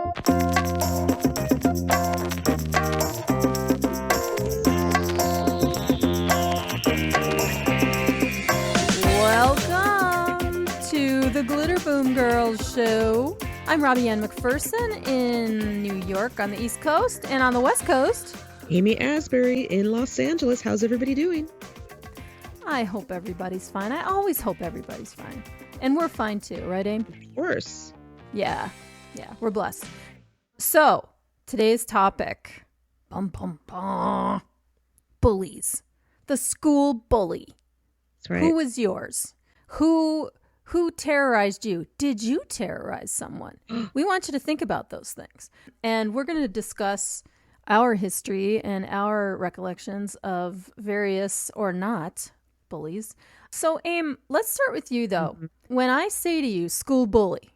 Welcome to the Glitter Boom Girls show. I'm Robbie-Ann McPherson in New York on the East Coast, and on the West Coast, Amy Asbury in Los Angeles. How's everybody doing? I hope everybody's fine. I always hope everybody's fine. And we're fine too, right, Aim? Of course. Yeah, we're blessed. So, today's topic, bullies. The school bully. That's right. Who was yours? Who terrorized you? Did you terrorize someone? We want you to think about those things. And we're going to discuss our history and our recollections of various or not bullies. So, Aim, let's start with you, though. Mm-hmm. When I say to you, school bully,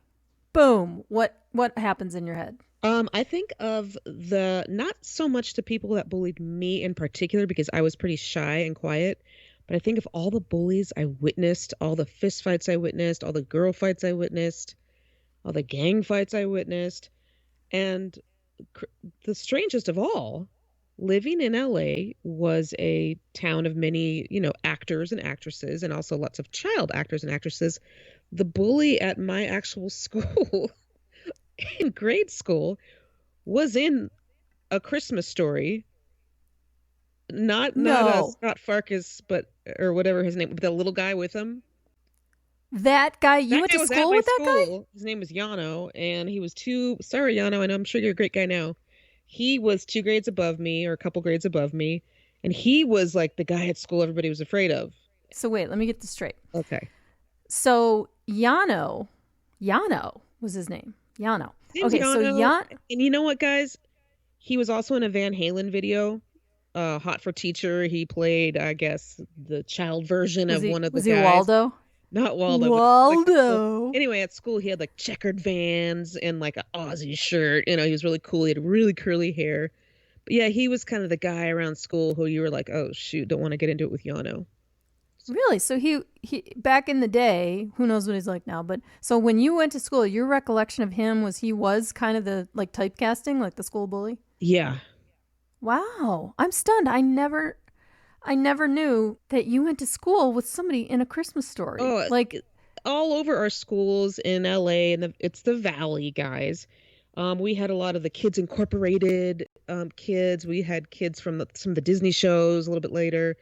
boom, what happens in your head? I think of not so much the people that bullied me in particular, because I was pretty shy and quiet, but I think of all the bullies I witnessed, all the fist fights I witnessed, all the girl fights I witnessed, all the gang fights I witnessed. And the strangest of all, living in LA was a town of many, actors and actresses, and also lots of child actors and actresses. The bully at my actual school in grade school was in A Christmas Story. Not Scott Farkas, or whatever his name, but the little guy with him. That guy, you went to school with that guy? His name was Yano, and he was sorry, Yano, and I'm sure you're a great guy now. He was 2 grades above me, or a couple grades above me, and he was like the guy at school everybody was afraid of. So wait, let me get this straight. Okay. So Yano was his name. Yano. Okay, Yano, so Yano. And you know what, guys? He was also in a Van Halen video, Hot for Teacher. He played, I guess, the child version of one of the guys. Was he Waldo? Not Waldo. Waldo. Anyway, at school, he had like checkered Vans and like an Aussie shirt. He was really cool. He had really curly hair. But yeah, he was kind of the guy around school who you were like, oh, shoot, don't want to get into it with Yano. Really? So he back in the day, who knows what he's like now, but so when you went to school, your recollection of him was he was kind of the like typecasting, like the school bully? Yeah. Wow. I'm stunned. I never knew that you went to school with somebody in A Christmas Story. Oh, like all over our schools in LA, and it's the Valley, guys. We had a lot of the Kids Incorporated kids. We had kids from some of the Disney shows a little bit later.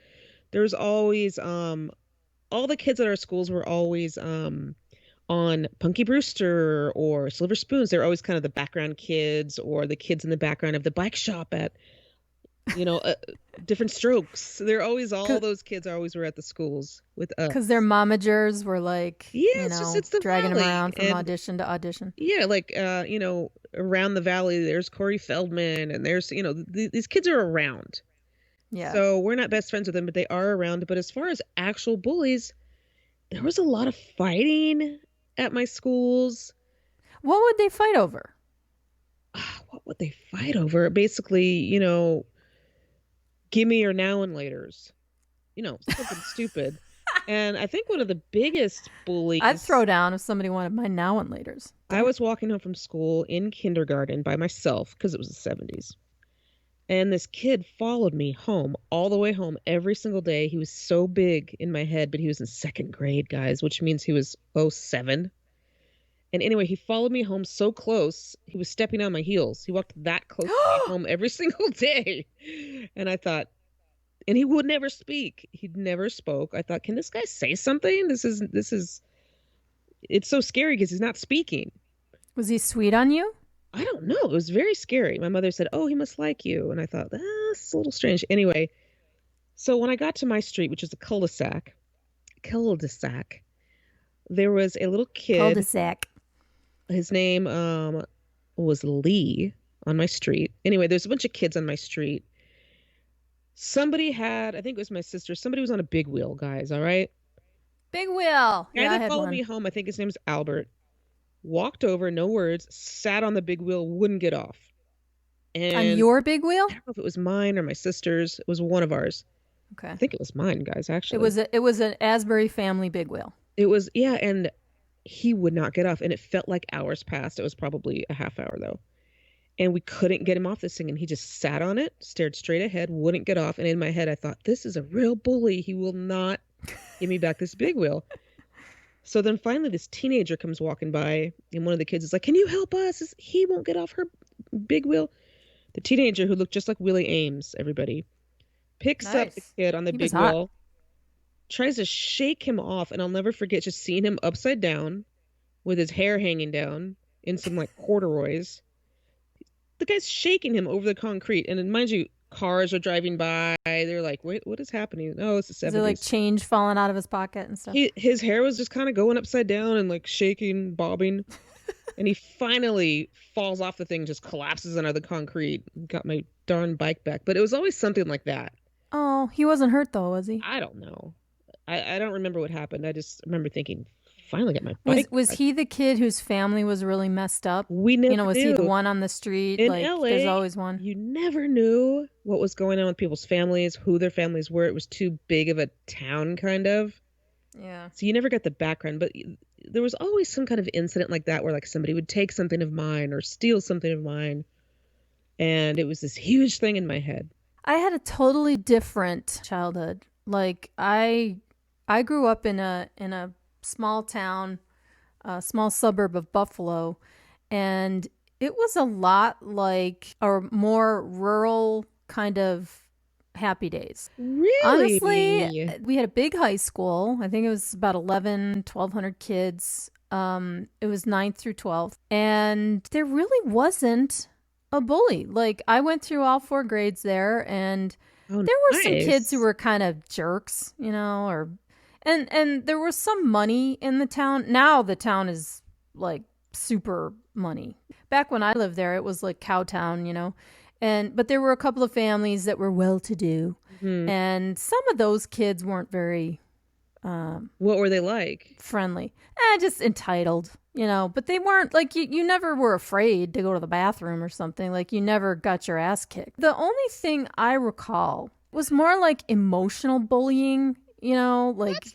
There was always all the kids at our schools were always on Punky Brewster or Silver Spoons. They're always kind of the background kids, or the kids in the background of the bike shop at Different Strokes. They're always, all those kids always were at the schools with us. Because their momagers were like, it's the dragging Valley. them around from audition to audition. Yeah, like, around the Valley, there's Corey Feldman, and there's, these kids are around. Yeah. So we're not best friends with them, but they are around. But as far as actual bullies, there was a lot of fighting at my schools. What would they fight over? What would they fight over? Basically, give me your now and laters. Something stupid. And I think one of the biggest bullies... I'd throw down if somebody wanted my now and laters. I was walking home from school in kindergarten by myself, because it was the 70s. And this kid followed me home, all the way home, every single day. He was so big in my head, but he was in 2nd grade, guys, which means he was 7. And anyway, he followed me home so close, he was stepping on my heels. He walked that close to me home every single day. And I thought, and he would never speak. He never spoke. I thought, can this guy say something? It's so scary because he's not speaking. Was he sweet on you? I don't know. It was very scary. My mother said, oh, he must like you. And I thought, this is a little strange. Anyway, so when I got to my street, which is a cul-de-sac, there was a little kid. Cul-de-sac. His name was Lee on my street. Anyway, there's a bunch of kids on my street. Somebody had, I think it was my sister, somebody was on a big wheel, guys, all right? Big wheel. The guy that followed me home, I think his name's Albert, walked over, no words, sat on the big wheel, wouldn't get off. And on your big wheel? I don't know if it was mine or my sister's. It was one of ours. Okay. I think it was mine, guys, actually. It was an Asbury family big wheel. It was, yeah, and he would not get off, and it felt like hours passed. It was probably a half hour, though. and we couldn't get him off this thing. And he just sat on it, stared straight ahead, wouldn't get off. And in my head, I thought, this is a real bully. He will not give me back this big wheel. So then finally this teenager comes walking by, and one of the kids is like, can you help us? He won't get off her big wheel. The teenager, who looked just like Willie Ames, everybody, picks up the kid on the big wheel, tries to shake him off, and I'll never forget just seeing him upside down with his hair hanging down in some like corduroys. The guy's shaking him over the concrete, and then, mind you, cars are driving by. They're like, wait, what is happening? Oh, it's the 70s. Is there like change falling out of his pocket and stuff? His hair was just kind of going upside down and like shaking, bobbing. And he finally falls off the thing, just collapses under the concrete. Got my darn bike back. But it was always something like that. Oh, he wasn't hurt though, was he? I don't know. I don't remember what happened. I just remember thinking, finally got my bike. Was he the kid whose family was really messed up? We never knew. Was he the one on the street? In like, LA, there's always one. You never knew what was going on with people's families, who their families were. It was too big of a town, kind of. Yeah. So you never got the background, but there was always some kind of incident like that where like somebody would take something of mine or steal something of mine. And it was this huge thing in my head. I had a totally different childhood. Like I grew up in a small town, a small suburb of Buffalo, and it was a lot like a more rural kind of Happy Days. Really? Honestly, we had a big high school. I think it was about 1,200 kids. It was 9th through 12th. And there really wasn't a bully. Like, I went through all 4 grades there, and there were some kids who were kind of jerks, and there was some money in the town. Now the town is like super money. Back when I lived there, it was like Cowtown, but there were a couple of families that were well-to-do, and some of those kids weren't very what were they like? Friendly. Just entitled, but they weren't like, you never were afraid to go to the bathroom or something. Like, you never got your ass kicked. The only thing I recall was more like emotional bullying, like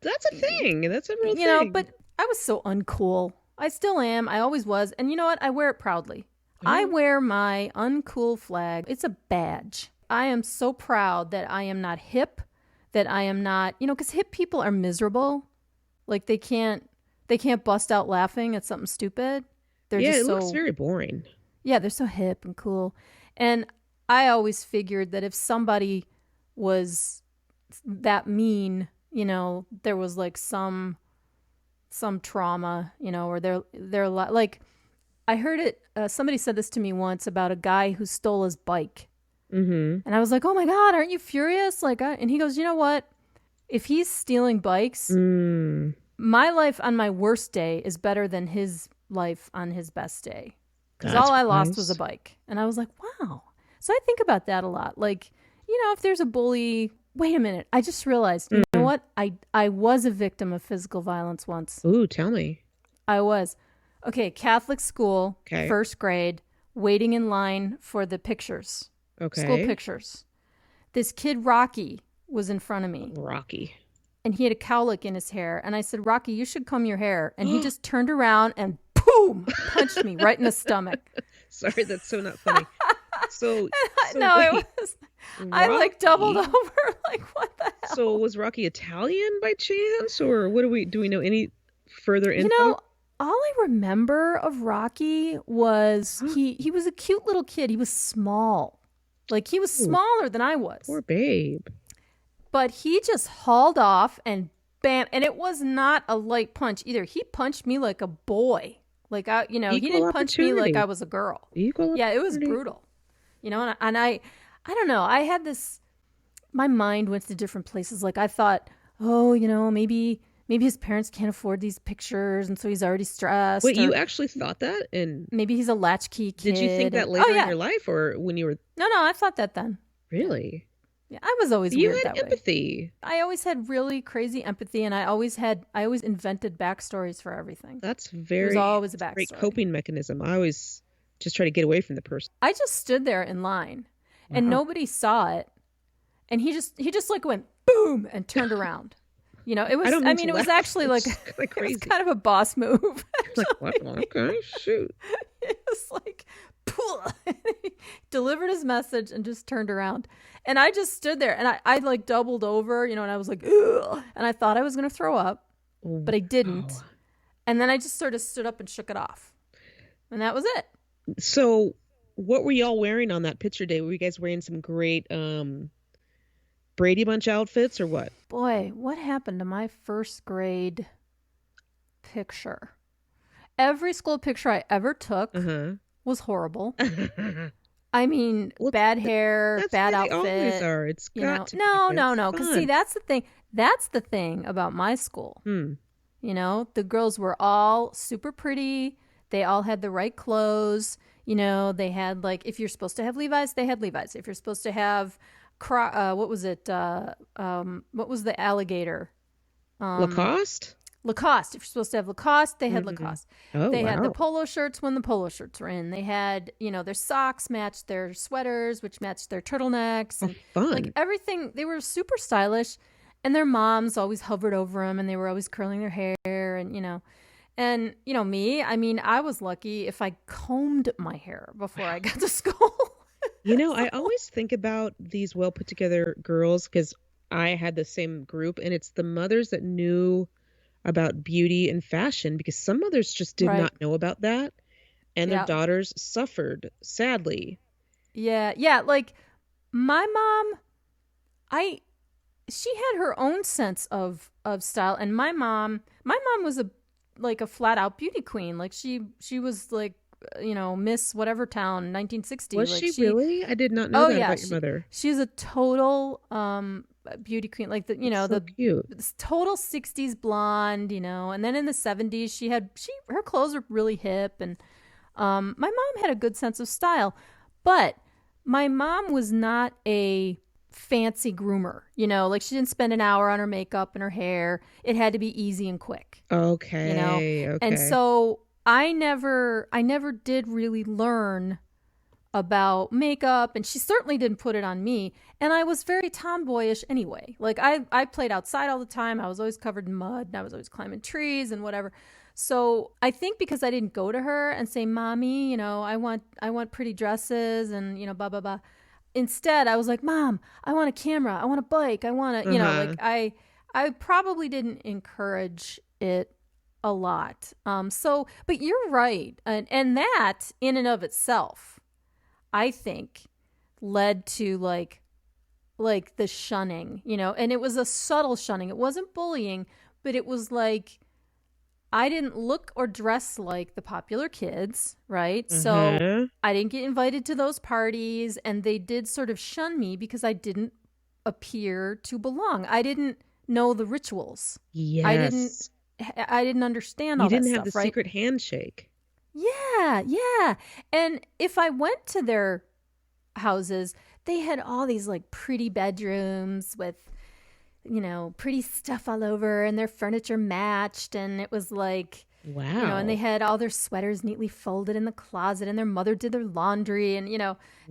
that's a thing. That's a real thing. But I was so uncool. I still am. I always was. And you know what? I wear it proudly. I wear my uncool flag. It's a badge. I am so proud that I am not hip, that I am not, because hip people are miserable. Like, they can't bust out laughing at something stupid. They're just it looks very boring. Yeah, they're so hip and cool. And I always figured that if somebody was that mean, there was like some trauma, or they're like, I heard it. Somebody said this to me once about a guy who stole his bike. And I was like, oh my God, aren't you furious? And he goes, you know what? If he's stealing bikes, my life on my worst day is better than his life on his best day. Because all I lost was a bike. And I was like, wow. So I think about that a lot. Like, if there's a bully, wait a minute. I just realized, you know what? I was a victim of physical violence once. Ooh, tell me. I was. Okay, Catholic school, first grade, waiting in line for the pictures. Okay. School pictures. This kid, Rocky, was in front of me. Rocky. And he had a cowlick in his hair. And I said, Rocky, you should comb your hair. And he just turned around and boom, punched me right in the stomach. Sorry, that's so not funny. So no, wait, it was. Rocky? I like doubled over. Like, what the hell? So was Rocky Italian by chance, or what do we know any further info? All I remember of Rocky was he was a cute little kid. He was small, like he was smaller than I was. Poor babe. But he just hauled off and bam, and it was not a light punch either. He punched me like a boy. Like he didn't punch me like I was a girl. Yeah, it was brutal. And I don't know. I had this, my mind went to different places. Like I thought, maybe his parents can't afford these pictures, and so he's already stressed. Wait, you actually thought that? And maybe he's a latchkey kid. Did you think that later in your life, or when you were? No, I thought that then. Really? Yeah, I was always weird that way. You had empathy. I always had really crazy empathy, and I always invented backstories for everything. That's There was always a backstory. Great coping mechanism. I always just try to get away from the person. I just stood there in line, and nobody saw it, and he just like went boom and turned around. It was. It was actually like it was kind of a boss move. Like, what? Okay, shoot. It was like, delivered his message and just turned around. And I just stood there and I like doubled over, and I was like, ugh, and I thought I was going to throw up, but I Wow. didn't. And then I just sort of stood up and shook it off. And that was it. So, what were y'all wearing on that picture day? Were you guys wearing some great Brady Bunch outfits or what? Boy, what happened to my first grade picture? Every school picture I ever took Uh-huh. was horrible. I mean, Well, bad hair, that's bad the way they always outfit. are. It's got to be. No, no, It's no. Because see, fun. that's the thing. That's the thing about my school. Hmm. The girls were all super pretty. They all had the right clothes. They had like, if you're supposed to have Levi's, they had Levi's. If you're supposed to have, what was it? What was the alligator? Um, Lacoste? Lacoste. If you're supposed to have Lacoste, they had Hmm. Lacoste. Oh, They had the wow. polo shirts when the polo shirts were in. They had, their socks matched their sweaters, which matched their turtlenecks, Oh, and like fun. everything. They were super stylish, and their moms always hovered over them, and they were always curling their hair, and me. I mean, I was lucky if I combed my hair before I got to school. I So, always think about these well put together girls because I had the same group, and it's the mothers that knew about beauty and fashion because some mothers just did right. not know about that, and their Yeah. daughters suffered, sadly. Yeah. Yeah. Like my mom, I she had her own sense of style, and my mom was a flat out beauty queen. Like she was like, Miss whatever town 1960. Was Like she she really? I did not know Oh that yeah, about your mother. she's a total beauty queen, like That's so the cute. total 60s blonde, and then in the 70s her clothes were really hip, and my mom had a good sense of style. But my mom was not a fancy groomer, like she didn't spend an hour on her makeup and her hair. It had to be easy and quick, you know Okay, and okay. so I never did really learn about makeup, and she certainly didn't put it on me. And I was very tomboyish anyway. Like I played outside all the time. I was always covered in mud, and I was always climbing trees and whatever. So I think because I didn't go to her and say, "Mommy, I want pretty dresses," and blah blah blah. Instead, I was like, "Mom, I want a camera. I want a bike. I want to," Uh-huh. like I probably didn't encourage it a lot. But you're right, and that in and of itself, I think, led to like the shunning, and it was a subtle shunning. It wasn't bullying, but it was like I didn't look or dress like the popular kids, right? So Uh-huh. I didn't get invited to those parties, and they did sort of shun me because I didn't appear to belong. I didn't know the rituals. I didn't Yes. I didn't understand You all that didn't have the stuff, right? secret handshake. Yeah, yeah. And if I went to their houses, they had all these like pretty bedrooms with, pretty stuff all over, and their furniture matched. And it was like, and they Wow. had all their sweaters neatly folded in the closet, and their mother did their laundry. And,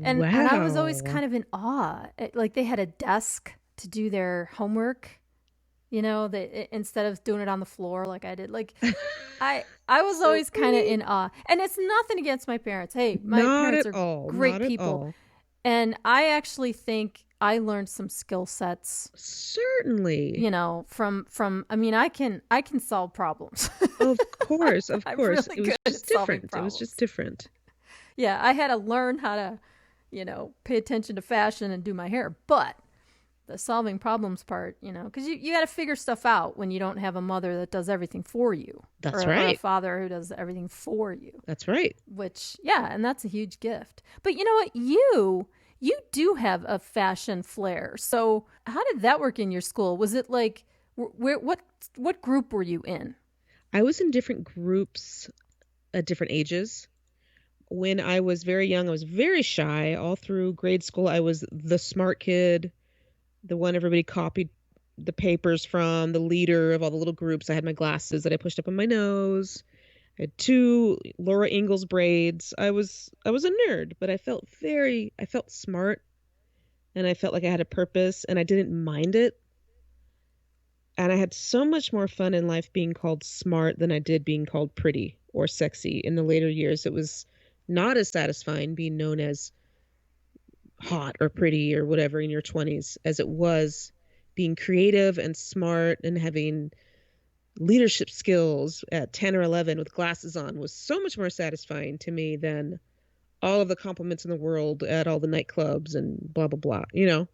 and I was always Wow. kind of in awe. Like they had a desk to do their homework, instead of doing it on the floor like I did. Like I was So always kind of funny. in awe. And it's nothing against my parents. Hey, my Not parents at are all. great Not at people. all. And I actually think I learned some skill sets, Certainly. from I mean, I can solve problems. Of course, of I'm course. really It was good at just solving different. It was just problems. different. Yeah, I had to learn how to, pay attention to fashion and do my hair. But the solving problems part, because you got to figure stuff out when you don't have a mother that does everything for you, or, That's or a right. father who does everything for you. That's right. Which, yeah, and that's a huge gift. But you know what? You do have a fashion flair. So how did that work in your school? Was it like what group were you in? I was in different groups at different ages. When I was very young, I was very shy. All through grade school, I was the smart kid, the one everybody copied the papers from, the leader of all the little groups. I had my glasses that I pushed up on my nose. I had two Laura Ingalls braids. I was a nerd, but I felt smart, and I felt like I had a purpose, and I didn't mind it. And I had so much more fun in life being called smart than I did being called pretty or sexy. In the later years, it was not as satisfying being known as hot or pretty or whatever in your 20s as it was being creative and smart and having leadership skills at 10 or 11 with glasses on was so much more satisfying to me than all of the compliments in the world at all the nightclubs and blah, blah, blah, you know?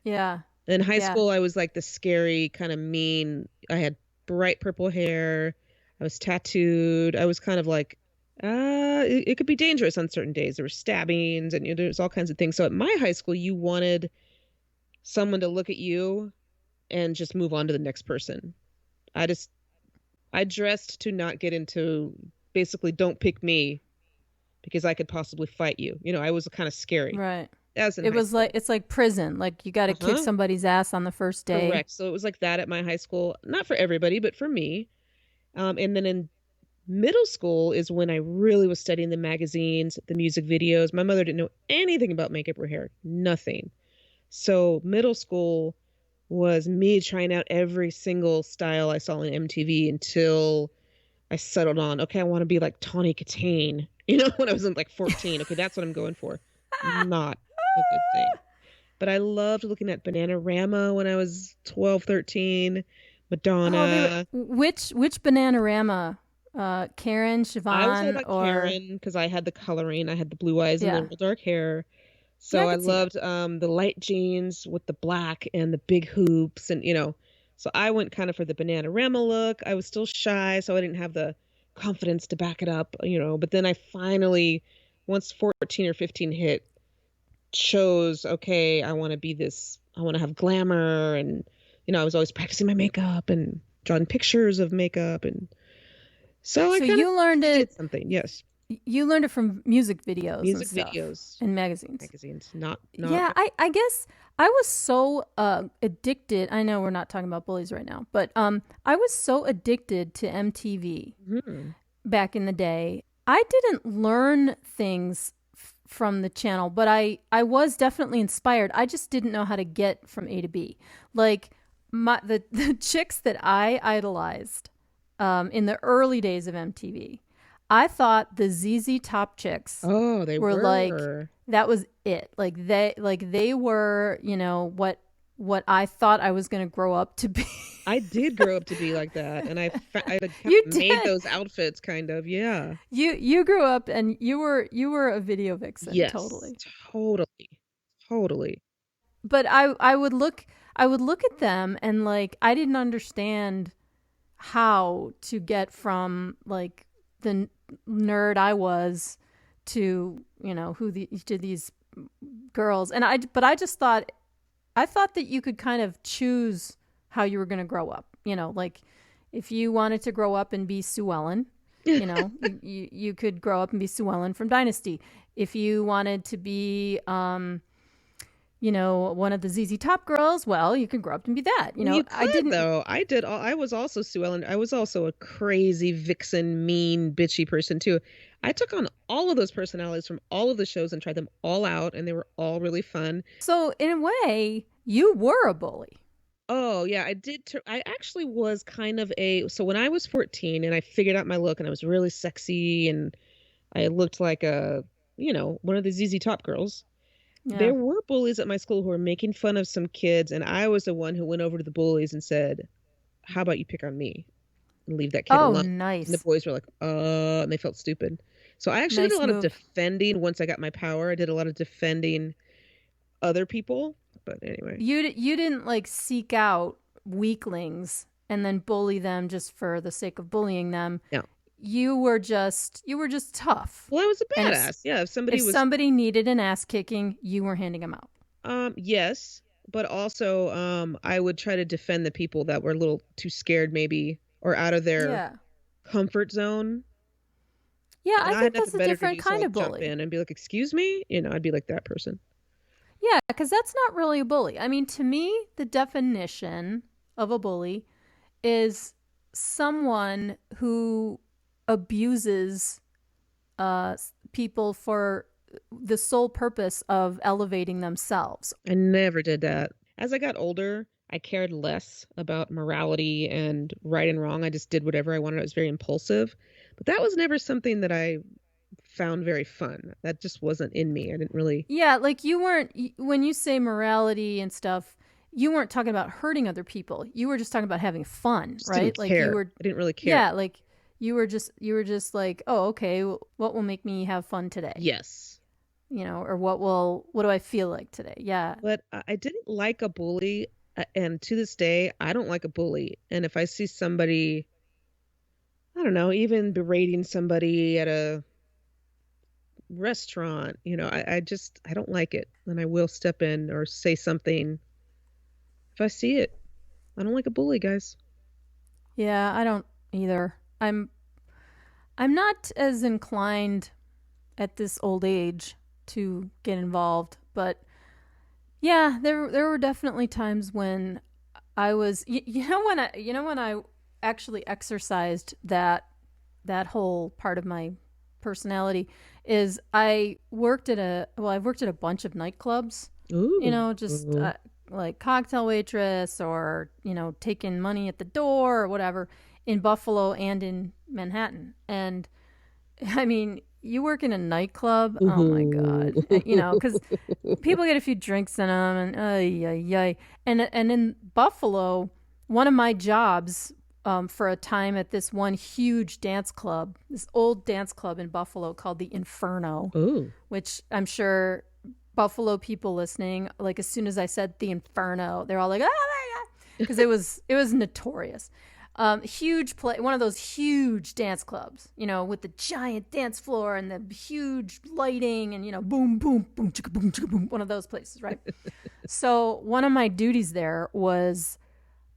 Yeah. In high Yeah. school, I was like the scary, kind of mean. I had bright purple hair. I was tattooed. I was kind of like, it could be dangerous on certain days. There were stabbings and there's all kinds of things. So at my high school, you wanted someone to look at you and just move on to the next person. I just, I dressed to not get into basically don't pick me because I could possibly fight you. I was kind of scary. Right. As in It high was school. like it's like prison. Like you got to kick Uh-huh. somebody's ass on the first day. Correct. So it was like that at my high school. Not for everybody, but for me. And then in middle school is when I really was studying the magazines, the music videos. My mother didn't know anything about makeup or hair, nothing. So middle school was me trying out every single style I saw on MTV until I settled on, okay, I want to be like Tawny Katane, when I was in like 14. Okay, that's what I'm going for. Not a good thing. But I loved looking at Bananarama when I was 12, 13. Oh, they were Madonna. which Bananarama? Karen, I was all Siobhan, about or Karen because I had the coloring. I had the blue eyes and the yeah, real dark hair. yeah, I So I could see that. loved the light jeans with the black and the big hoops and. So I went kind of for the Bananarama look. I was still shy, so I didn't have the confidence to back it up. But then I finally, once 14 or 15 hit, chose, okay, I want to be this, I want to have glamour. And I was always practicing my makeup and drawing pictures of makeup. And so I So kind of you learned needed it. something. Yes. You learned it from music videos and Music stuff videos, and magazines. magazines, not. Yeah, I guess I was so addicted. I know we're not talking about Bullies right now, but I was so addicted to MTV Mhm. back in the day. I didn't learn things from the channel, but I was definitely inspired. I just didn't know how to get from A to B. Like the chicks that I idolized in the early days of MTV, I thought the ZZ Top chicks Oh, they were like were. that was it. They were, what I thought I was going to grow up to be. I did grow up to be like that, and I like, kind You of made did. those outfits, kind of. Yeah. You grew up and you were a video vixen, Yes, totally. totally, totally. But I would look at them and like I didn't understand how to get from like the nerd I was to, to these girls. And I just thought that you could kind of choose how you were going to grow up. Like if you wanted to grow up and be Sue Ellen, you could grow up and be Sue Ellen from Dynasty. If you wanted to be, one of the ZZ Top girls, well, you could grow up and be that. Well, you I could didn't. though. I did. I was also Sue Ellen. I was also a crazy vixen, mean, bitchy person too. I took on all of those personalities from all of the shows and tried them all out, and they were all really fun. So in a way, you were a bully. Oh yeah, I did. I actually was kind of a. So when I was 14 and I figured out my look and I was really sexy and I looked like one of the ZZ Top girls. Yeah. There were bullies at my school who were making fun of some kids, and I was the one who went over to the bullies and said, "How about you pick on me and leave that kid Oh, alone?" And the nice. boys were like, and they felt stupid. So I actually did a Nice lot of move. defending once I got my power. I did a lot of defending other people. But anyway, You didn't like seek out weaklings and then bully them just for the sake of bullying them. no. You were just tough. Well, I was a And badass. Yeah, if if somebody was, somebody needed an ass kicking, you were handing them out. yes, but also, I would try to defend the people that were a little too scared, maybe, or out of their Yeah. comfort zone. Yeah, And I I had think that's nothing a better to different do, so kind of I'd jump bully. in and be like, "Excuse me," I'd be like that person. Yeah, because that's not really a bully. I mean, to me, the definition of a bully is someone who abuses people for the sole purpose of elevating themselves. I never did that. As I got older, I cared less about morality and right and wrong. I just did whatever I wanted. I was very impulsive. But that was never something that I found very fun. That just wasn't in me. I didn't really. Yeah, like you weren't, when you say morality and stuff, you weren't talking about hurting other people. You were just talking about having fun, Just right? didn't Like you care. were, I didn't really care. yeah, like you were just like, oh, okay, what will make me have fun today? Yes. Or what do I feel like today? Yeah. But I didn't like a bully, and to this day, I don't like a bully. And if I see somebody, I don't know, even berating somebody at a restaurant, I don't like it. And I will step in or say something if I see it. I don't like a bully, guys. Yeah, I don't either. I'm not as inclined at this old age to get involved, but yeah, there were definitely times when I was when I actually exercised that whole part of my personality is I've worked at a bunch of nightclubs, Ooh. just like cocktail waitress or taking money at the door or whatever in Buffalo and in Manhattan. And I mean, you work in a nightclub, oh my God, Ooh. because people get a few drinks in them, and ay, ay, ay. And in Buffalo, one of my jobs for a time at this one huge dance club, this old dance club in Buffalo called the Inferno, Ooh. which I'm sure Buffalo people listening, like as soon as I said the Inferno, they're all like, oh my God, because it was notorious. Huge play, one of those huge dance clubs, with the giant dance floor and the huge lighting and, boom, boom, boom, chicka, boom, chicka, boom, one of those places, right? So one of my duties there was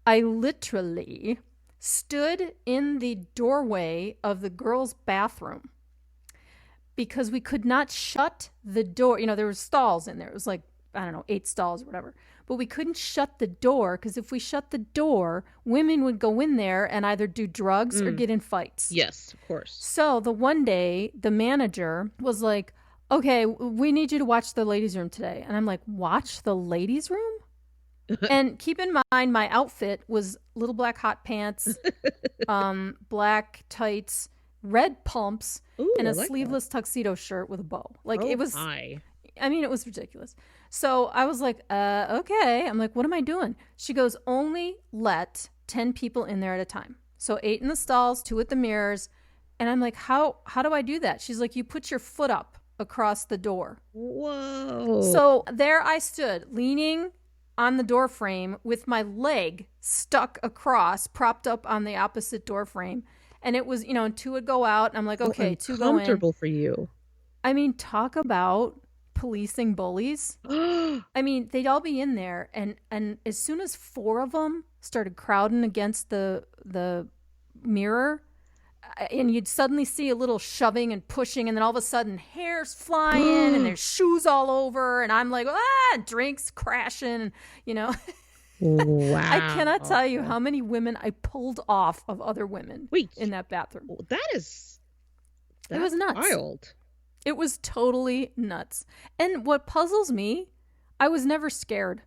I literally stood in the doorway of the girls' bathroom because we could not shut the door. There were stalls in there. It was like, I don't know, 8 stalls or whatever. But we couldn't shut the door because if we shut the door, women would go in there and either do drugs or get in fights. Yes, of course. So the one day, the manager was like, okay, we need you to watch the ladies' room today. And I'm like, watch the ladies' room? And keep in mind, my outfit was little black hot pants, black tights, red pumps, Ooh, and I a like sleeveless tuxedo shirt with a bow. Like that. it was, Hi. I mean, it was ridiculous. So I was like, okay. I'm like, what am I doing? She goes, only let 10 people in there at a time. So 8 in the stalls, 2 at the mirrors. And I'm like, how do I do that? She's like, you put your foot up across the door. Whoa. So there I stood, leaning on the door frame with my leg stuck across, propped up on the opposite door frame. And it was, 2 would go out. And I'm like, okay, 2 go in. Comfortable for you. I mean, talk about policing bullies. I mean, they'd all be in there, and as soon as 4 of them started crowding against the mirror, and you'd suddenly see a little shoving and pushing, and then all of a sudden hair's flying and there's shoes all over, and I'm like, drinks crashing, Wow. I cannot tell you how many women I pulled off of other women in that bathroom. That's it was nuts. Wild. It was totally nuts. And what puzzles me, I was never scared.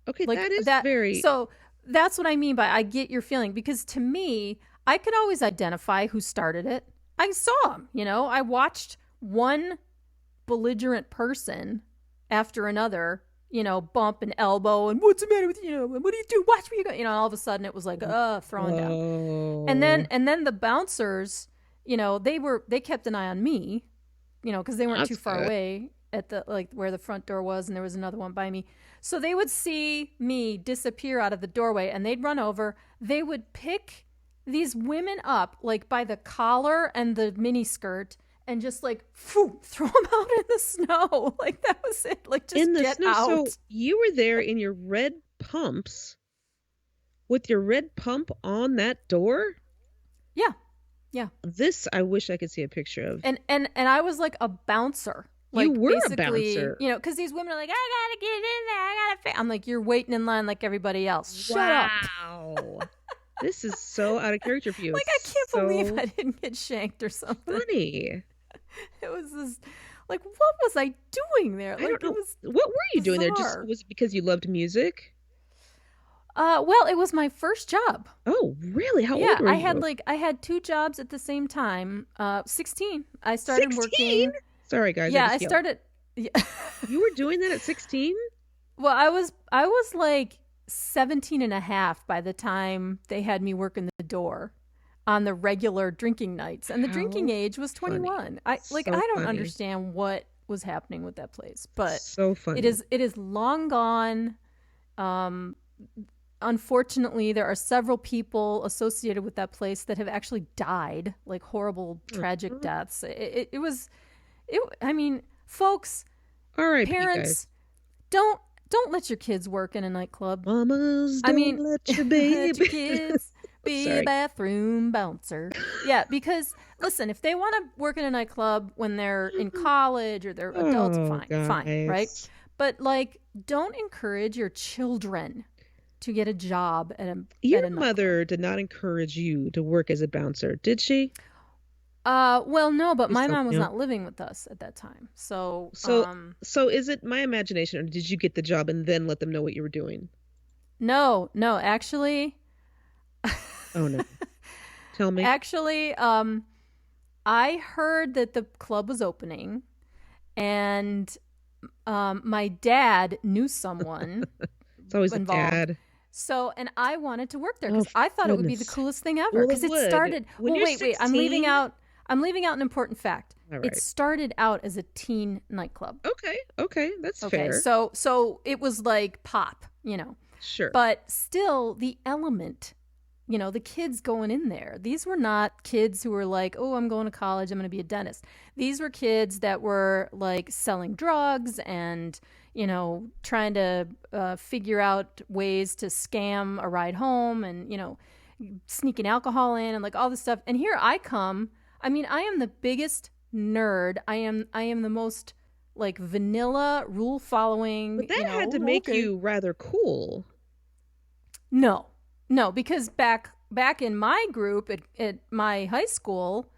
Okay, Like that is that, very... So that's what I mean by I get your feeling. Because to me, I could always identify who started it. I saw them, I watched one belligerent person after another, bump and elbow and what's the matter with you? What do you do? Watch where you go. All of a sudden it was like, throwing down. And then the bouncers, they kept an eye on me. Because they weren't That's too far good. away at the where the front door was, and there was another one by me. So they would see me disappear out of the doorway, and they'd run over. They would pick these women up like by the collar and the mini skirt, and just like throw them out in the snow. Like that was it. Like just In the get snow. out. So you were there in your red pumps with your red pump on that door? Yeah. Yeah. This I wish I could see a picture of. And I was like a bouncer. Like You were a basically, bouncer. because these women are like, I gotta get in there. I gotta. I'm like, you're waiting in line like everybody else. Shut up. Wow. This is so out of character for you. Like I can't believe I didn't get shanked or something. Funny. It was this, like, what was I doing there? I Like don't know. it was. What were you doing there? bizarre. Was it because you loved music? Well, it was my first job. Oh, really? How Yeah, old were you? I had two jobs at the same time. 16. I started 16? working. Sorry, guys, I Yeah, I just yelled. started. Yeah. You were doing that at 16? Well, I was like 17 and a half by the time they had me working the door on the regular drinking nights. And the drinking How age was funny. 21. So I don't funny. understand what was happening with that place, but So funny. it is long gone. Um Unfortunately, there are several people associated with that place that have actually died, like horrible tragic Mhm. deaths. It was I mean, folks, R.I.P., parents, guys. don't don't let your kids work in a nightclub. Mamas, I don't mean, let your let your baby. kids be a Sorry. bathroom bouncer. Yeah, because listen, if they want to work in a nightclub when they're in college or they're adults, Oh, fine, right? guys. But like, don't encourage your children to get a job Your at a nightclub. mother did not encourage you to work as a bouncer, did she? Well, no, but Please my tell mom was me no. not living with us at that time. So, So, so is it my imagination, or did you get the job and then let them know what you were doing? no, actually, Oh no. Tell me. actually, I heard that the club was opening, and my dad knew someone It's always the involved. dad. So, and I wanted to work there Oh, because I thought it would be the goodness. coolest thing ever. Well, it Because it would. started. When Well, you're wait. I'm leaving 16. out. I'm leaving out an important fact. All It right. started out as a teen nightclub. Okay. Okay. That's Okay, fair. so it was like pop, Sure. but still the element, the kids going in there. These were not kids who were like, oh, I'm going to college, I'm going to be a dentist. These were kids that were like selling drugs and trying to figure out ways to scam a ride home and sneaking alcohol in and like all this stuff. And here I come. I mean, I am the biggest nerd. I am the most like vanilla rule But following, that had to make okay. you rather cool. No. No, because back in my group at my high school,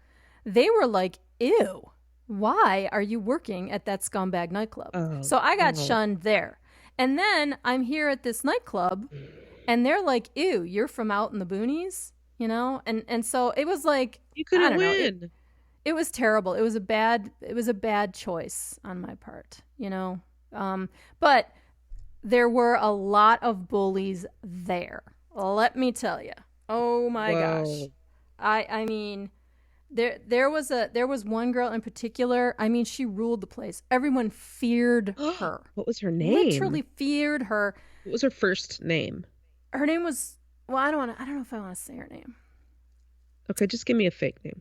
they were like, ew, why are you working at that scumbag nightclub? Oh, So I got oh. shunned there. And then I'm here at this nightclub and they're like, ew, you're from out in the boonies, And so it was like, You I couldn't don't know, win. it was terrible. It was a bad choice on my part, But there were a lot of bullies there. Let me tell you. Oh my gosh. Whoa. I mean, there was one girl in particular. I mean, she ruled the place. Everyone feared her. What was her name? Literally feared her. What was her first name? Her name was, well, I don't know if I want to say her name. Okay, just give me a fake name.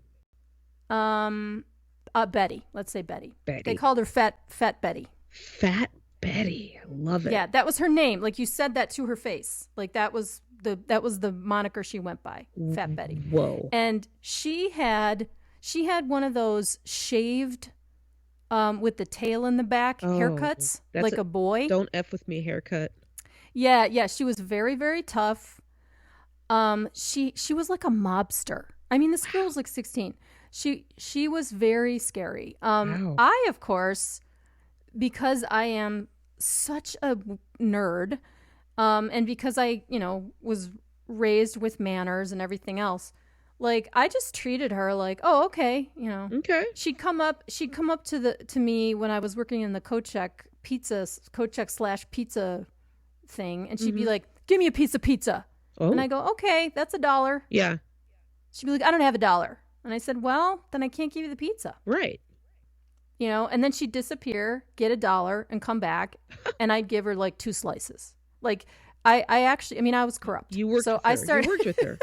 Betty. Let's say Betty. Betty. They called her Fat Betty. Fat Betty. I love it. Yeah, that was her name. Like you said that to her face. Like that was the moniker she went by, Fat Betty. Whoa. And she had one of those shaved with the tail in the back haircuts, That's like a boy. Don't F with me haircut. Yeah, she was very, very tough. She was like a mobster. I mean, this girl was like 16. She was very scary. Wow. I, of course, because I am such a nerd, and because I, was raised with manners and everything else, like I just treated her like, oh, okay, Okay. She'd come up to me when I was working in the Kochek / pizza thing, and she'd be like, give me a piece of pizza. Oh. And I go, okay, that's $1. Yeah. She'd be like, I don't have $1. And I said, well, then I can't give you the pizza. Right. And then she'd disappear, get $1 and come back. And I'd give her like 2 slices. Like I actually, I mean, I was corrupt. You worked with her. I started, You worked with her.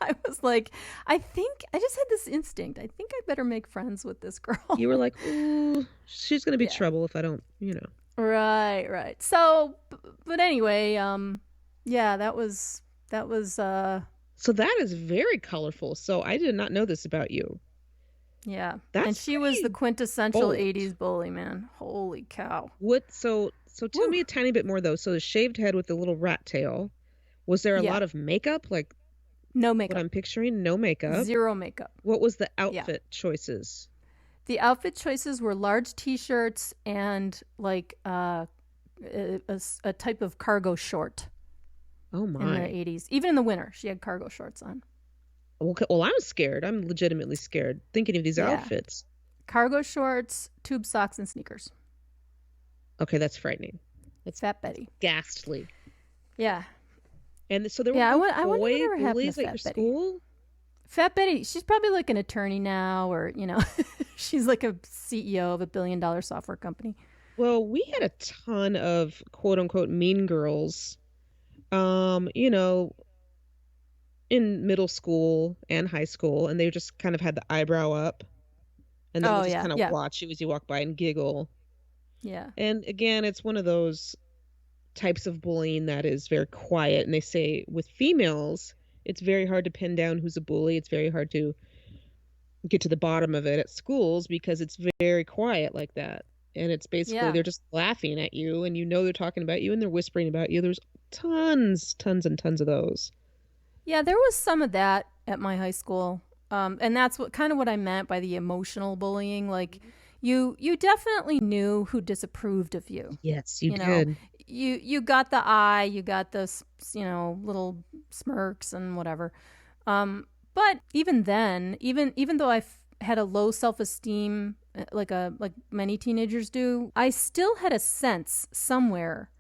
I was like, I think I just had this instinct. I think I better make friends with this girl. You were like, ooh, she's going to be trouble if I don't, Right. So, but anyway, yeah, that was, So that is very colorful. So I did not know this about you. yeah. That's and she was the pretty quintessential bold. 80s bully, man. Holy cow. So tell me a tiny bit more though. So the shaved head with the little rat tail, was there a lot of makeup? Like no what makeup. I'm picturing? No makeup. 0 makeup. What was the outfit choices? The outfit choices were large t-shirts and like a type of cargo short. Oh in the my. 80s. Even in the winter, she had cargo shorts on. Okay, well, I'm scared. I'm legitimately scared thinking of these Yeah. outfits. Cargo shorts, tube socks, and sneakers. Okay, that's frightening. Fat That's Betty. ghastly. Yeah. And so there were Yeah, no I wonder boy whatever happened to bullies at your Fat Betty. school? Fat Betty, she's probably like an attorney now, or, she's like a CEO of $1 billion software company. Well, we had a ton of quote unquote mean girls, you know, in middle school and high school, and they just kind of had the eyebrow up, and they would Oh, just yeah. kind of Yeah. watch you as you walk by and giggle. Yeah. And again, it's one of those types of bullying that is very quiet. And they say with females, it's very hard to pin down who's a bully. It's very hard to get to the bottom of it at schools because it's very quiet like that. And it's basically Yeah. they're just laughing at you and they're talking about you and they're whispering about you. There's tons and tons of those. Yeah, there was some of that at my high school. And that's what I meant by the emotional bullying. Like, you definitely knew who disapproved of you. Yes, you You know, did. you got the eye, you got the little smirks and whatever. But even then, even though had a low self-esteem, like many teenagers do, I still had a sense somewhere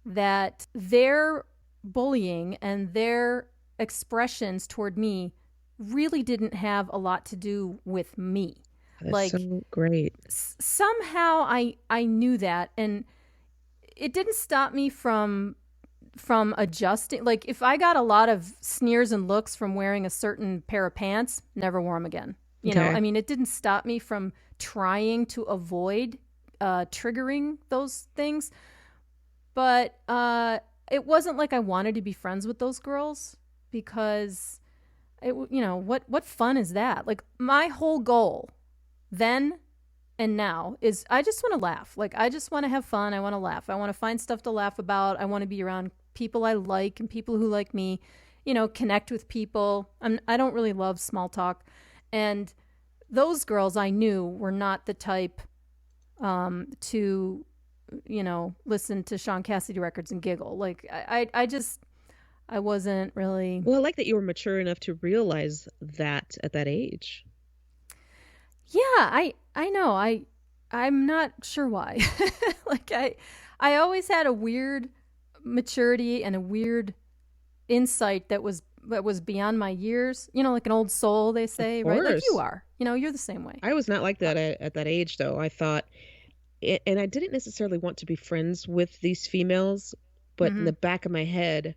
that their bullying and their expressions toward me really didn't have a lot to do with me. That's Like, so great. somehow I knew that, and it didn't stop me from adjusting. Like, if I got a lot of sneers and looks from wearing a certain pair of pants, never wore them again. Okay. I mean, it didn't stop me from trying to avoid triggering those things. But it wasn't like I wanted to be friends with those girls, because what fun is that? Like, my whole goal then and now is I just want to laugh. Like, I just want to have fun. I want to laugh. I want to find stuff to laugh about. I want to be around people I like and people who like me, connect with people. I don't really love small talk. And those girls I knew were not the type to, listen to Sean Cassidy records and giggle. Like, I wasn't really. Well, I like that you were mature enough to realize that at that age. Yeah, I know. I'm not sure why. Like, I always had a weird maturity and a weird insight that was beyond my years. Like an old soul, they say, Of right? Like you course. are. You're the same way. I was not like Uh, that at that age, though. I thought, and I didn't necessarily want to be friends with these females, but in the mhm. back of my head,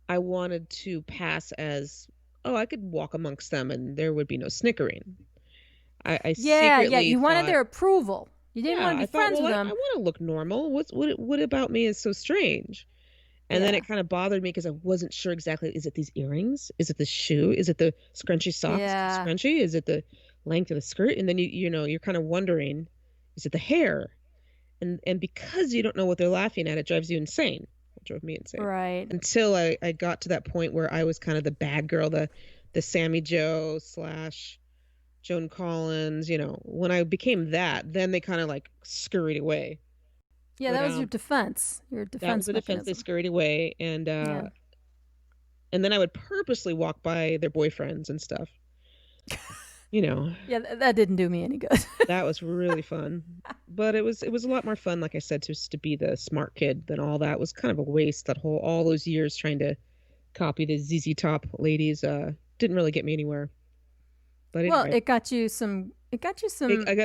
I wanted to pass as, oh, I could walk amongst them and there would be no snickering. I Yeah. secretly You wanted thought, their approval. You didn't yeah, want to I be thought, friends well, with I them. want to look normal. What about me is so strange? And then Yeah. it kind of bothered me because I wasn't sure exactly, is it these earrings? Is it the shoe? Is it the scrunchy socks? The Yeah. scrunchie? Is it the length of the skirt? And then you're kind of wondering, is it the hair? And because you don't know what they're laughing at, it drives you insane. It drove me insane. Right. Until I got to that point where I was kind of the bad girl, the Sammy Joe slash Joan Collins, when I became that, then they kind of like scurried away. Yeah, But that was your that was defense the defense. They mechanism. scurried away, Yeah. and then I would purposely walk by their boyfriends and stuff. You know, Yeah, that didn't do me any good. that was really fun. But it was a lot more fun, like I said, just to be the smart kid than all that. It was kind of a waste, all those years trying to copy the ZZ Top ladies. Didn't really get me anywhere. But Well, anyway, it got you some I got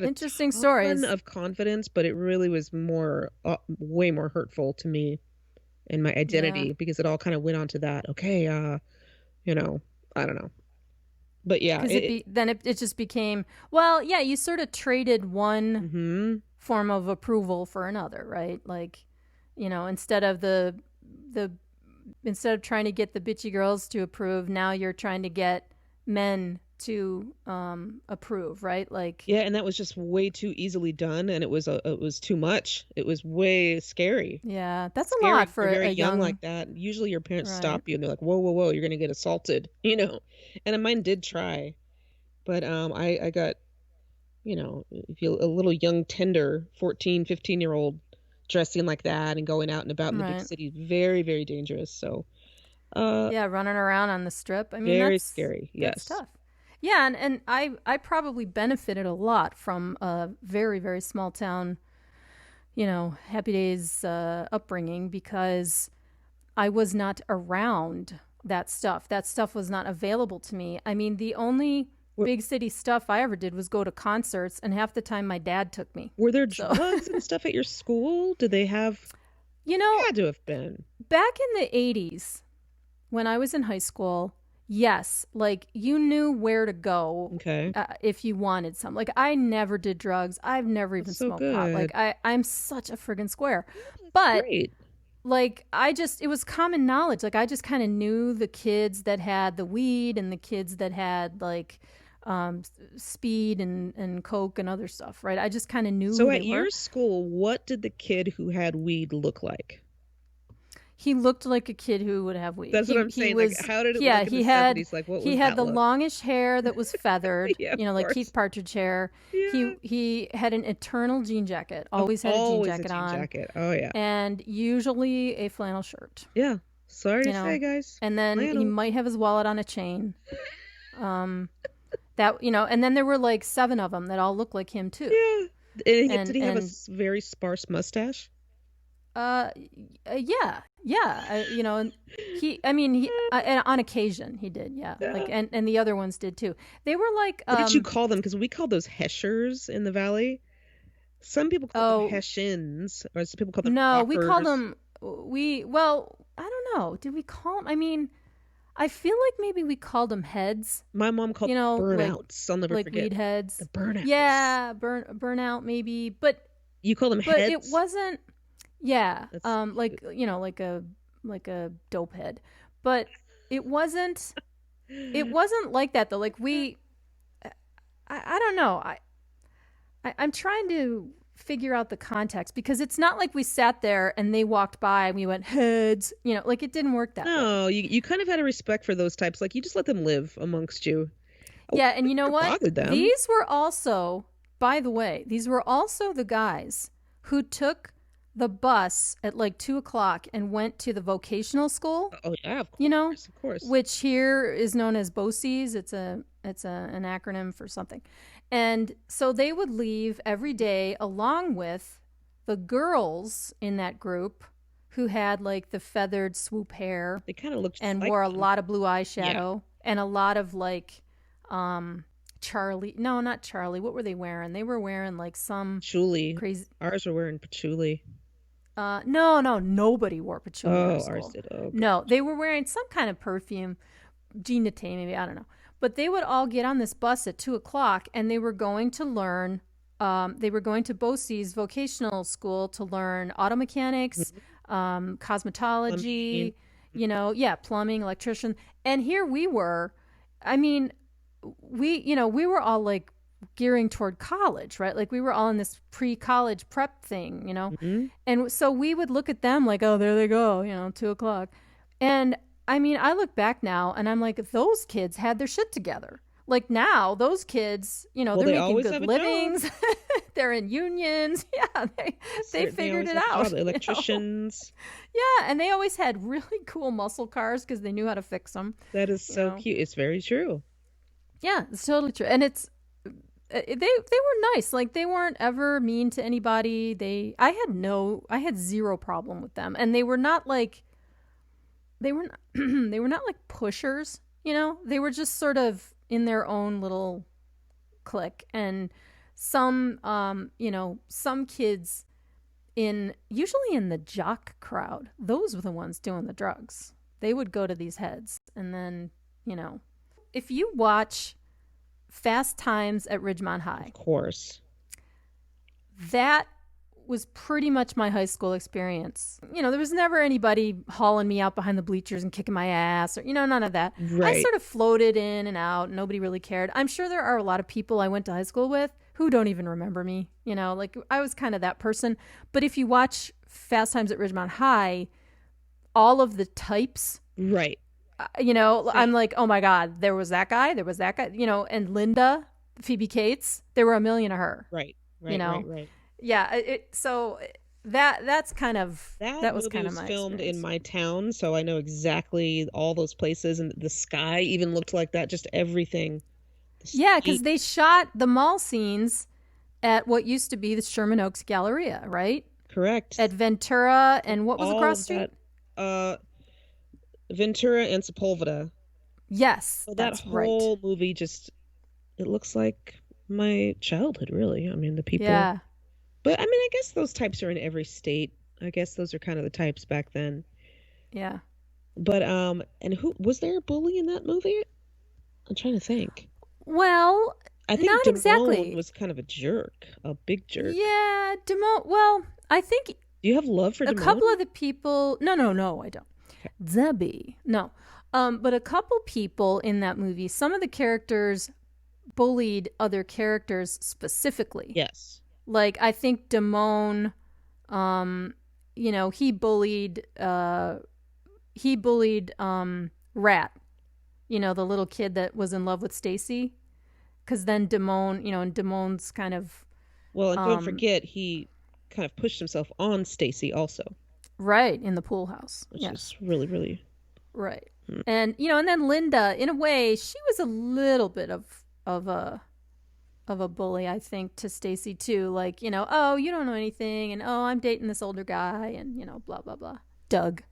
a interesting ton stories. of confidence, but it really was way more hurtful to me and my Yeah. identity because it all kind of went on to that. Okay, you know, I don't know. But yeah, Because then it just became, well, yeah, you sort of traded one hmm form of approval for another, right? Like, instead of the instead of trying to get the bitchy girls to approve, now you're trying to get men to approve, right? Like, yeah, and that was just way too easily done, and it was too much. It was way scary. yeah, that's a Scary lot when for you're very a young young, like that. Usually your parents right? stop you and they're like, "Whoa, whoa, whoa, you're gonna get assaulted," you know. And mine did try, but I got, if you a little young tender 14, 15-year-old dressing like that and going out and about in the big Right. city, very, very dangerous. So Uh, Yeah, running around on the strip. I mean, very that's scary. that's Yes. tough. Yeah, and I probably benefited a lot from a very, very small town, Happy Days upbringing because I was not around that stuff. That stuff was not available to me. I mean, the only Were, big city stuff I ever did was go to concerts, and half the time my dad took me. were there So, drugs and stuff at your school? Did they have? you know, Had to have been. back in the 80s, when I was in high school, yes, like you knew where to go Okay. if you wanted some. Like I never did drugs. I've never That's even so smoked pot. Like good. I'm such a friggin' square. But Great. like it was common knowledge. Like I just kind of knew the kids that had the weed and the kids that had like speed and coke and other stuff, right? I just kind of knew So who they at were. your school, what did the kid who had weed look like? He looked like a kid who would have weed. That's what I'm He saying. Like, was how did it yeah, look in the he had 70s? Like, what he was had that the look? longish hair that was feathered, Yeah, of like Keith course. Partridge hair. Yeah. He had an eternal jean jacket. Oh, Always had a jean always a jacket jean on jacket. Oh, yeah. and usually a flannel shirt, Yeah. Sorry you to say, know. guys. And then he Flannel. might have his wallet on a chain. Um and then there were like 7 of them that all looked like him too. Yeah. And did And he have a and very sparse mustache? Uh, yeah, yeah. And I mean, and on occasion he did, yeah. Like, Yeah. and the other ones did too. They were like, What did you call them? Because we called those Heshers in the valley. Some people called them oh Hessians, or some people called them no, we called Hawkers. them. Well, I don't know. Did we call them? I mean, I feel like maybe we called them heads. My mom called them Like burnouts. I'll never forget weed the heads. burnouts. Yeah, burnout maybe, You call them but it heads? wasn't. Yeah, That's like like a dope head, but it wasn't. It wasn't like that though. Like I don't know. I'm trying to figure out the context because it's not like we sat there and they walked by and we went heads. Like it didn't work that way. No, you kind of had a respect for those types. Like you just let them live amongst you. Oh, Yeah, and you know never what? bothered them. These were also, by the way, these were also the guys who took the bus at like 2 o'clock and went to the vocational school. Oh yeah, of course. Which here is known as BOCES. An acronym for something. And so they would leave every day along with the girls in that group who had like the feathered swoop hair They kind of looked just and like wore a them. lot of blue Yeah, eyeshadow and a lot of like Charlie. No, not Charlie. What were they wearing? They were wearing like some patchouli. crazy Ours were wearing patchouli. no, nobody wore patchouli in our Oh, ours school. did. Oh, good. No, they were wearing some kind of perfume, Jean Nate, maybe, I don't know. But they would all get on this bus at 2 o'clock and they were going to learn, they were going to BOCES vocational school to learn auto mechanics, Mhm. cosmetology, Plumbing. yeah, plumbing, electrician. And here we were, I mean, we were all like gearing toward college, right? Like we were all in this pre-college prep thing. Mhm. And so we would look at them like, oh, there they go, 2 o'clock. And I mean, I look back now and I'm like, those kids had their shit together. Like now, those kids, Well, they're they making always good have a job. livings. They're in unions. Yeah, they They figured always it have a out. job. Electricians. Yeah, and they always had really cool muscle cars because they knew how to fix them. That is You so know, cute. It's very true. yeah, it's totally true. And they were nice. Like they weren't ever mean to anybody. I had zero problem with them, and they were not like they were not, they were not like pushers. They were just sort of in their own little clique. And some kids usually in the jock crowd, those were the ones doing the drugs. They would go to these heads, and then you know if you watch Fast Times at Ridgemont High, Of course. that was pretty much my high school experience. There was never anybody hauling me out behind the bleachers and kicking my ass or, none of that. I Right. sort of floated in and out. Nobody really cared. I'm sure there are a lot of people I went to high school with who don't even remember me. Like I was kind of that person. But if you watch Fast Times at Ridgemont High, all of the types, Right. I'm Same. like, oh my God, there was that guy, and Linda, Phoebe Cates, there were a million of her, Right. you Right. know? Right. Right. Yeah. So that's kind of That was movie kind of was my filmed in experience. my town, so I know exactly all those places, and the sky even looked like that. Just everything. The Yeah, because street, they shot the mall scenes at what used to be the Sherman Oaks Galleria, right? At correct. Ventura and what was All across of street? that, Ventura and Sepulveda. Yes, So that that's right. whole movie just it looks like my childhood, really. I mean, the people. Yeah, But I mean, I guess those types are in every state. I guess those are kind of the types back then. yeah. But and who was there a bully in that movie? I'm trying to think. Well, I think not Damone exactly. was kind of a jerk, a big jerk. Yeah, Damone. Well, I think Do you have love for a Damone? couple of the people. No, no, no, I don't. Okay. Zebby. No. But a couple people in that movie, some of the characters bullied other characters specifically. Yes. Like I think Damone, he bullied Rat, the little kid that was in love with Stacy. Because then Damone, and Damone's kind of Well, and don't um, forget he kind of pushed himself on Stacy also, right in the pool house. which Yes, is really, really. right. Hmm. And and then Linda, in a way, she was a little bit of a bully, I think, to Stacy too. Like, oh, you don't know anything, and oh, I'm dating this older guy, and blah blah blah. Doug.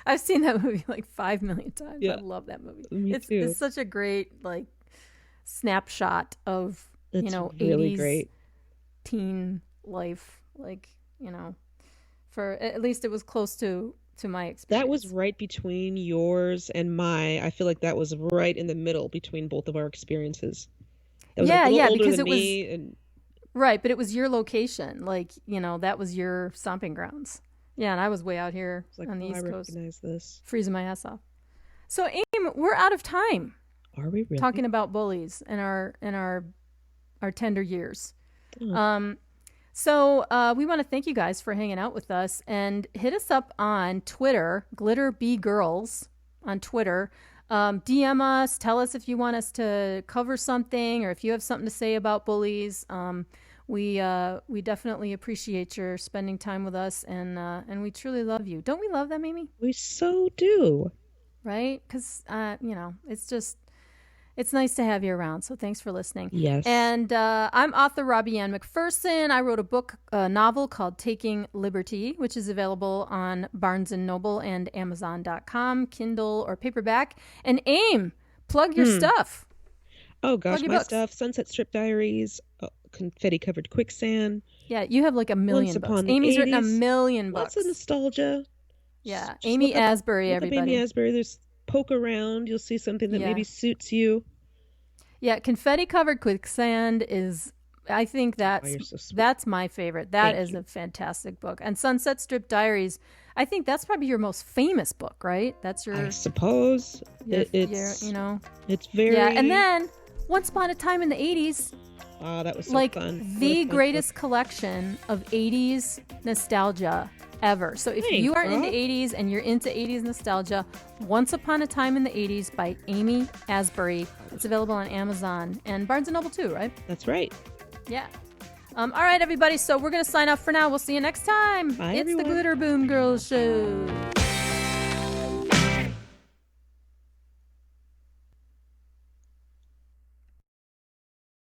I've seen that movie like 5 million times. I Yeah, love that movie. me It's too. such a great like snapshot of It's really 80s great. teen life. Like for at least it was close to my That was experience. right between yours and my. I feel like that was right in the middle between both of our experiences. That was a Yeah, little yeah, older because than it was me, and right, but it was your location. Like that was your stomping grounds. Yeah, and I was way out here it's like, on the oh, I East Coast, recognize this. freezing my ass off. So, Aim, we're out of time Are we talking really? about bullies and our tender years. Oh, Um, we want to thank you guys for hanging out with us and hit us up on Twitter, Glitter Bee Girls on Twitter. DM us, tell us if you want us to cover something or if you have something to say about bullies. We definitely appreciate your spending time with us and we truly love you. Don't we love them, Amy? we so do. Right? Because it's nice to have you around. So thanks for listening. Yes. And I'm author Robbie-Ann McPherson. I wrote a novel called Taking Liberty, which is available on Barnes & Noble and Amazon.com, Kindle or paperback. And Aim, plug your Hmm. stuff. Oh Plug gosh, your my books. stuff: Sunset Strip Diaries, Confetti Covered Quicksand, Yeah, you have like a Once million books. Upon the Amy's written a 80s. million Lots of books. nostalgia. Yeah, Just Amy Asbury, look up Amy everybody. Asbury. There's poke around. You'll see something that Yeah. maybe suits you. Yeah, Confetti Covered Quicksand is, I think Oh, you're so sweet. that's my favorite. That Thank is you. a fantastic book. And Sunset Strip Diaries, I think that's probably your most famous book, right? That's I your, suppose it's it's yeah. very. And then Once Upon a Time in the 80s, Oh, that was so like fun. What a the fun greatest book. collection of 80s nostalgia ever. So if Thanks, you are girl. into 80s and you're into 80s nostalgia, Once Upon a Time in the 80s by Amy Asbury. It's available on Amazon and Barnes & Noble too, right? That's right. Yeah. All right, everybody. So we're going to sign off for now. We'll see you next time. Bye, It's everyone. the Glitter Boom Girls Show.